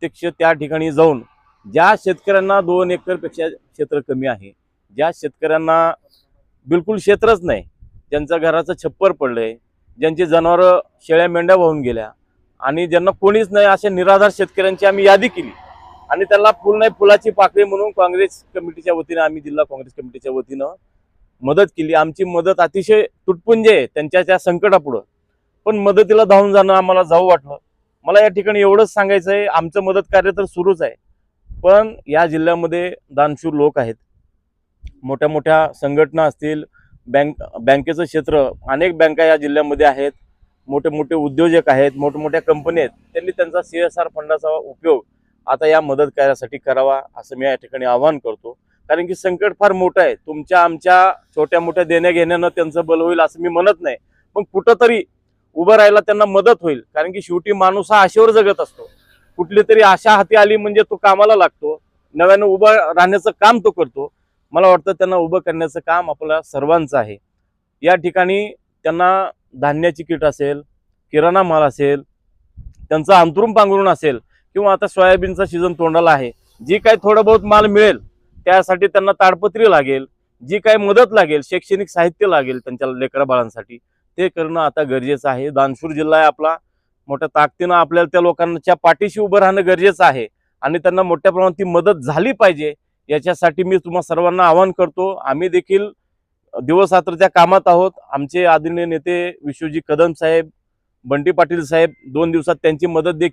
प्रत्यक्ष त्या ठिकाणी जाऊन ज्या शेतकऱ्यांना 2 एकरपेक्षा क्षेत्र कमी आहे, ज्या शेतकऱ्यांना बिलकुल क्षेत्रच नाही, ज्यांचं घराचं छप्पर पडलंय, ज्यांची जनावरं शेळ्या मेंढ्या वाहून गेल्या आणि ज्यांना कोणीच नाही अशा निराधार शेतकऱ्यांची आम्ही यादी केली आणि त्यांना फुल नाही फुलाची पाकळी म्हणून काँग्रेस कमिटीच्या वतीने आम्ही जिल्हा काँग्रेस कमिटीच्या वतीनं मदत केली। आमची मदत अतिशय तुटपुंजी आहे त्यांच्या त्या संकटापुढं, पण मदतीला धावून जाणं आम्हाला जाऊ वाटलं। मला या ठिकाणी एवढंच सांगायचं आहे, आमचं मदत कार्य तर सुरूच आहे, पण या जिल्ह्यामध्ये दानशूर लोक आहेत, मोठ्या मोठ्या संघटना असतील, बँकेचं क्षेत्र, अनेक बँका या जिल्ह्यामध्ये आहेत, मोठे मोठे उद्योजक आहेत, मोठमोठ्या कंपनी आहेत, त्यांनी त्यांचा CSR फंडाचा उपयोग आता या मदत कार्यासाठी करावा असं मी या ठिकाणी आवाहन करतो। कारण की संकट फार मोठं आहे, तुमच्या आमच्या छोट्या मोठ्या देण्या घेण्यानं त्यांचं बल होईल असं मी म्हणत नाही, पण कुठंतरी उभं राहायला त्यांना मदत होईल। कारण की शेवटी माणूस हा आशेवर जगत असतो, कुठली तरी आशा हाती आली म्हणजे तो कामाला लागतो, नव्यानं उभं राहण्याचं काम तो करतो। मला वाटतं त्यांना उभं करण्याचं काम आपल्या सर्वांचं आहे। या ठिकाणी त्यांना धान्याची किट असेल, किराणा माल असेल, त्यांचं अंथरूण पांघरूण असेल, किंवा आता सोयाबीनचा सीझन तोंडाला आहे, जी काही थोडं बहुत माल मिळेल त्यासाठी त्यांना ताडपत्री लागेल, जी काही मदत लागेल, शैक्षणिक साहित्य लागेल त्यांच्या लेकरा बाळांसाठी, ते करणं आता गरजेचं आहे। दानशूर जिल्हा आहे आपला, मोठ्या ताकदीनं आपल्याला त्या लोकांच्या पाठीशी उभं राहणं गरजेचं आहे आणि त्यांना मोठ्या प्रमाणात ती मदत झाली पाहिजे। याच्यासाठी मी तुम्हा सर्वांना आवाहन करतो, आम्ही देखील दिवस रात्र त्या कामात आहोत। आमचे आदरणीय नेते विश्वजी कदम साहेब, बंटी पाटील साहेब 2 दिवसात त्यांची मदत देखील